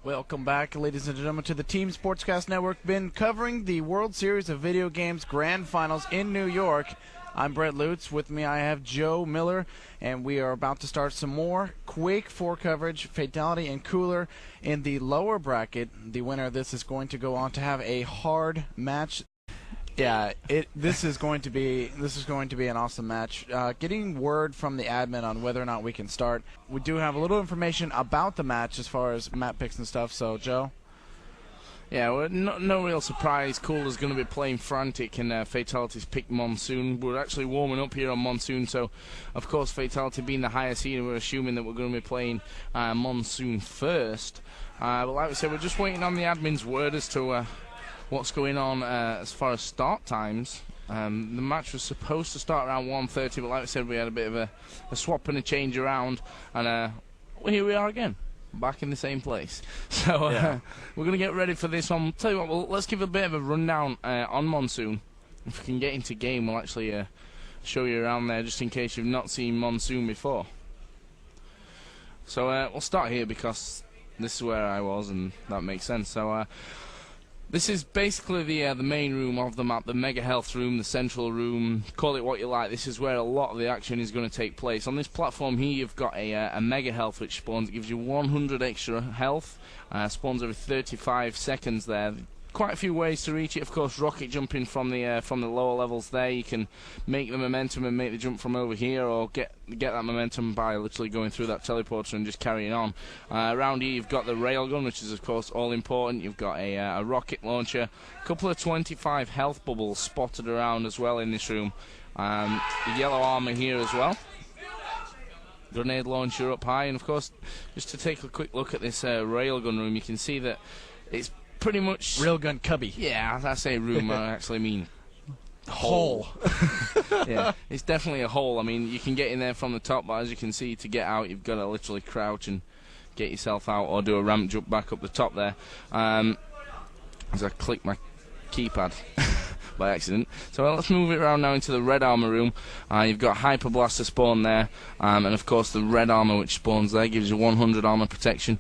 Welcome back, ladies and gentlemen, to the Team Sportscast Network. Been covering the World Series of Video Games Grand Finals in New York. I'm Brett Lutz. With me, I have Joe Miller, and we are about to start some more Quake 4 coverage. Fatal1ty and Cooler in the lower bracket. The winner of this is going to go on to have a hard match. Yeah, this is going to be an awesome match. Getting word from the admin on whether or not we can start. We do have a little information about the match as far as map picks and stuff. So, Joe. Yeah, well, no real surprise. Cooler's going to be playing Frantic, and Fatal1ty's picked Monsoon. We're actually warming up here on Monsoon, so of course Fatal1ty being the higher seed, we're assuming that we're going to be playing Monsoon first. But like we said, we're just waiting on the admin's word as to what's going on as far as start times. The match was supposed to start around 1:30, but like I said, we had a bit of a swap and a change around, and well, here we are again, back in the same place. So we're going to get ready for this one. Tell you what, well, let's give a bit of a rundown on Monsoon. If we can get into game, we'll actually show you around there, just in case you've not seen Monsoon before. So we'll start here because this is where I was, and that makes sense. So this is basically the main room of the map, the Mega Health room, the central room, call it what you like. This is where a lot of the action is going to take place. On this platform here, you've got a Mega Health which spawns. It gives you 100 extra health, spawns every 35 seconds there. Quite a few ways to reach it. Of course, rocket jumping from the lower levels there. You can make the momentum and make the jump from over here, or get that momentum by literally going through that teleporter and just carrying on. Around here, you've got the railgun, which is of course all important. You've got a rocket launcher, a couple of 25 health bubbles spotted around as well in this room. The yellow armor here as well. Grenade launcher up high, and of course, just to take a quick look at this railgun room, you can see that it's pretty much railgun cubby. Yeah, I say room, I actually mean hole. Yeah, it's definitely a hole. I mean, you can get in there from the top, but as you can see, to get out, you've got to literally crouch and get yourself out, or do a ramp jump back up the top there. As I click my keypad by accident. So let's move it around now into the red armor room. You've got Hyper Blaster spawn there, and of course the red armor which spawns there gives you 100 armor protection.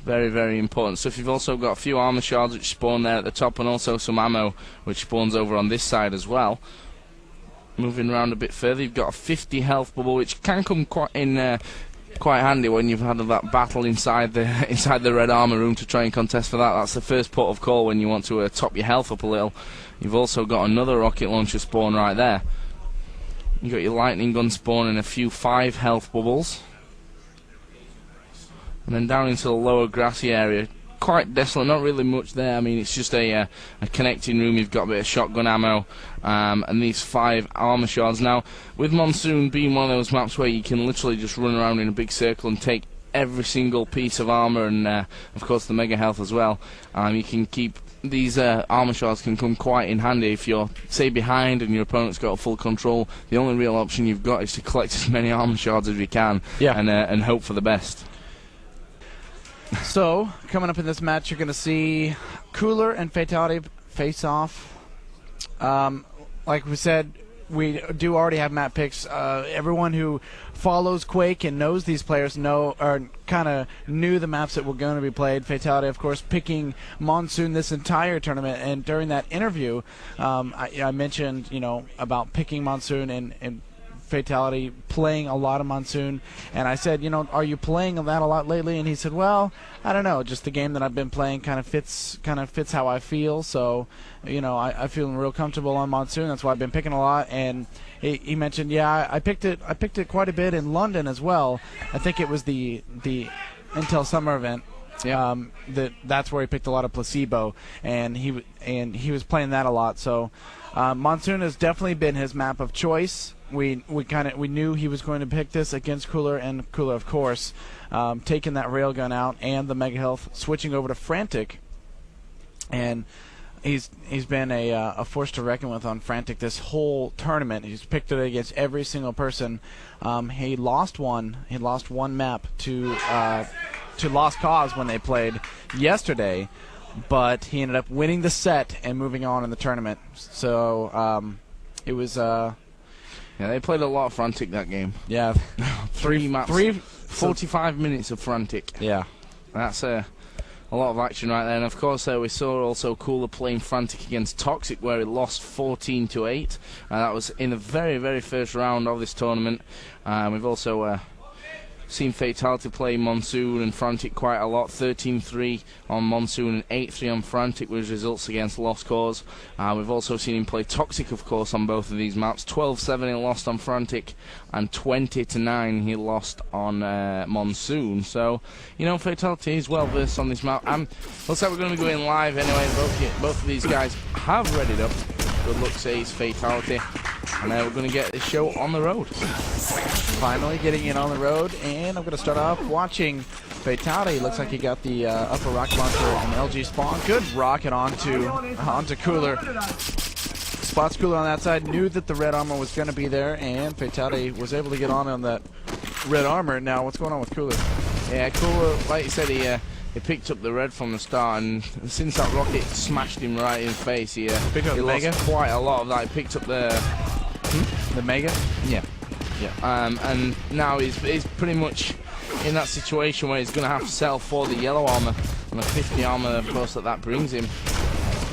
Very, very important stuff. You've also got a few armor shards which spawn there at the top, and also some ammo which spawns over on this side as well. Moving around a bit further, you've got a 50 health bubble which can come quite handy when you've had that battle inside the red armor room to try and contest for that. That's the first port of call when you want to top your health up a little. You've also got another rocket launcher spawn right there. You've got your lightning gun spawn and a few 5 health bubbles. And then down into the lower grassy area, quite desolate, not really much there. I mean, it's just a connecting room. You've got a bit of shotgun ammo, and these 5 armor shards. Now, with Monsoon being one of those maps where you can literally just run around in a big circle and take every single piece of armor, and of course the Mega Health as well, you can keep these armor shards can come quite in handy if you're, say, behind and your opponent's got full control. The only real option you've got is to collect as many armor shards as you can, and hope for the best. So, coming up in this match, you're going to see Cooler and Fatal1ty face off. Like we said, we do already have map picks. Everyone who follows Quake and knows these players kind of knew the maps that were going to be played. Fatal1ty, of course, picking Monsoon this entire tournament. And during that interview, I mentioned, about picking Monsoon and Fatal1ty playing a lot of Monsoon, and I said, are you playing that a lot lately? And he said, well, I don't know, just the game that I've been playing kind of fits how I feel. So, I feel real comfortable on Monsoon. That's why I've been picking a lot. And he mentioned, yeah, I picked it quite a bit in London as well. I think it was the Intel Summer event. Yeah. That's where he picked a lot of Placebo, and he was playing that a lot. So Monsoon has definitely been his map of choice. We knew he was going to pick this against Cooler, and Cooler, of course, taking that railgun out and the Mega Health, switching over to Frantic, and he's been a force to reckon with on Frantic this whole tournament. He's picked it against every single person. He lost one map to Lost Cause when they played yesterday, but he ended up winning the set and moving on in the tournament. So it was. Yeah, they played a lot of Frantic that game. Yeah, 3 maps, 45 minutes of Frantic. Yeah. That's a lot of action right there. And of course, we saw also Cooler playing frantic against Toxic, where he lost 14-8. That was in the very, very first round of this tournament. We've also seen Fatal1ty play Monsoon and Frantic quite a lot. 13-3 on Monsoon and 8-3 on Frantic was results against Lost Cause. We've also seen him play Toxic, of course, on both of these maps. 12-7 he lost on Frantic, and 20-9 he lost on Monsoon. So, you know, Fatal1ty is well versed on this map. Looks like we're going to be going live anyway. Both of these guys have readied up. Good luck, says Fatal1ty. And we're going to get this show on the road. Finally getting in on the road, and I'm going to start off watching Fatal1ty. Looks like he got the upper rocket launcher and LG spawn. Good rocket onto Cooler. Spots Cooler on that side, knew that the red armor was going to be there, and Fatal1ty was able to get on that red armor. Now, what's going on with Cooler? Yeah, Cooler, like you said, he picked up the red from the start, and since that rocket smashed him right in the face, he lost quite a lot of that. He picked up the Mega? Yeah. And now he's pretty much in that situation where he's going to have to settle for the yellow armor, and the 50 armor, of course, that brings him.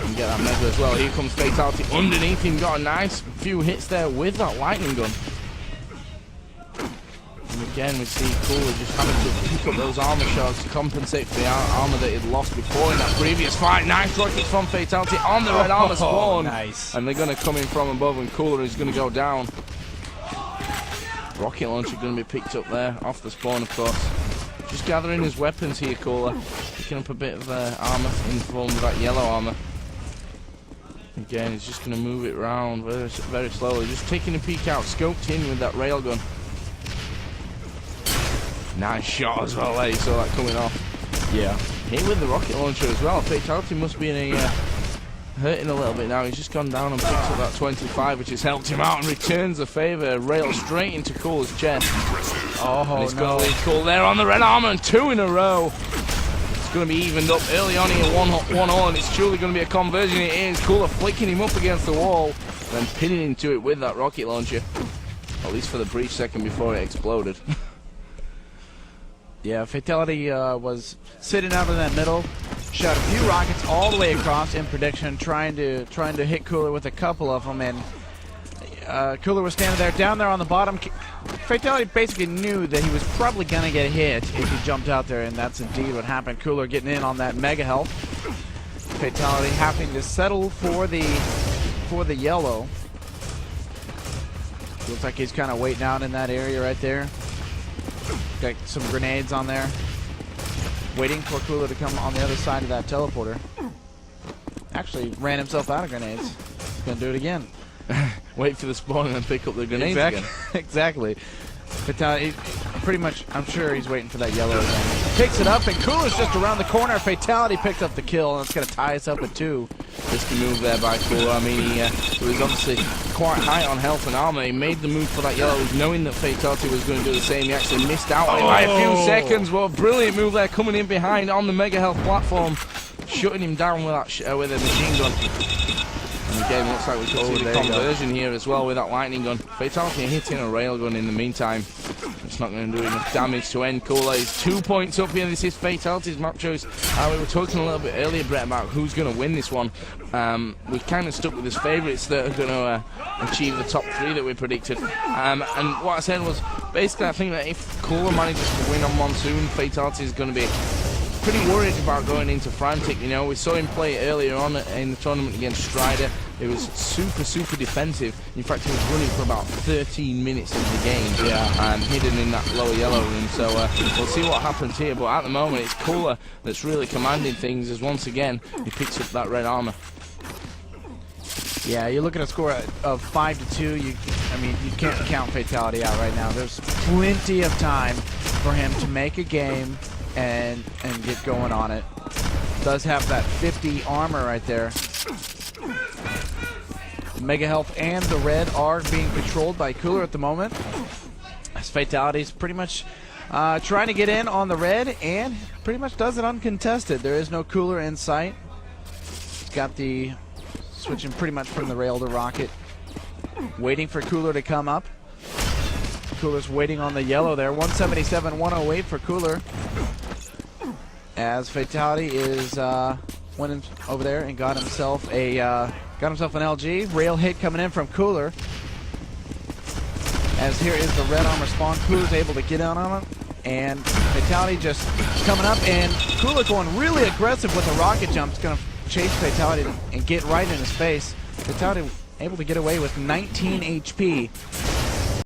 And get that Mega as well. Here comes Fatal1ty underneath him, got a nice few hits there with that lightning gun. And again, we see Cooler just having to pick up those armor shots to compensate for the armor that he'd lost before in that previous fight. Nice rockets from Fatal1ty on the red armor spawn. Nice. And they're going to come in from above, and Cooler is going to go down. Rocket launcher going to be picked up there off the spawn, of course. Just gathering his weapons here, Cooler. Picking up a bit of armor in the form of that yellow armor. Again, he's just going to move it around very, very slowly. Just taking a peek out, scoped in with that railgun. Nice shot as well, you saw that coming off. Yeah. Hit with the rocket launcher as well. Fatal1ty must be in a hurting a little bit now. He's just gone down and picked up that 25, which has helped him out and returns the favour. Rail straight into Cooler's chest. Oh, and he's going to lead Cooler there on the red armor, and 2 in a row. It's going to be evened up early on here, 1-1, and it's truly going to be a conversion. It is. Cooler flicking him up against the wall, then pinning him to it with that rocket launcher. At least for the brief second before it exploded. Yeah, Fatal1ty was sitting out in that middle, shot a few rockets all the way across in prediction, trying to hit Cooler with a couple of them, and Cooler was standing there, down there on the bottom. Fatal1ty basically knew that he was probably going to get hit if he jumped out there, and that's indeed what happened. Cooler getting in on that mega health. Fatal1ty having to settle for the yellow. Looks like he's kind of waiting out in that area right there. Got some grenades on there. Waiting for Cooler to come on the other side of that teleporter. Actually ran himself out of grenades. He's going to do it again. Wait for the spawn and then pick up the grenades again. Exactly. But pretty much, I'm sure he's waiting for that yellow again. Picks it up, and Cooler's just around the corner. Fatal1ty picks up the kill, and it's going to tie us up at 2. Risky move there by Cooler. I mean, he was obviously quite high on health and armor. He made the move for that yellow, knowing that Fatal1ty was going to do the same. He actually missed out on it by a few seconds. What a brilliant move there, coming in behind on the mega health platform, shutting him down with that with a machine gun. And again, looks like we could see the conversion here as well with that lightning gun. Fatal1ty hitting a railgun in the meantime. It's not going to do enough damage to end Cooler. He's 2 points up here. This is Fatal1ty's map choice. We were talking a little bit earlier, Brett, about who's going to win this one. We kind of stuck with his favourites that are going to achieve the top 3 that we predicted. And what I said was, basically, I think that if Cooler manages to win on Monsoon, Fatal1ty is going to be pretty worried about going into Frantic. You know, we saw him play earlier on in the tournament against Strider. It was super defensive. In fact, he was running for about 13 minutes into the game, hidden in that lower yellow room. So we'll see what happens here. But at the moment, it's Cooler that's really commanding things, as once again he picks up that red armor. Yeah, you're looking at a score of 5-2. You can't count Fatal1ty out right now. There's plenty of time for him to make a game and get going on it. Does have that 50 armor right there. Mega health and the red are being controlled by Cooler at the moment, as Fatal1ty's pretty much trying to get in on the red, and pretty much does it uncontested. There is no Cooler in sight. Got the switching pretty much from the rail to rocket, waiting for Cooler to come up. Cooler's waiting on the yellow there. 177, 108 for Cooler. as Fatal1ty is went in over there and got himself an LG. Rail hit coming in from Cooler. As here is the red armor spawn. Cooler's able to get down on him. And Fatal1ty just coming up, and Cooler going really aggressive with a rocket jump. It's going to chase Fatal1ty and get right in his face. Fatal1ty able to get away with 19 HP.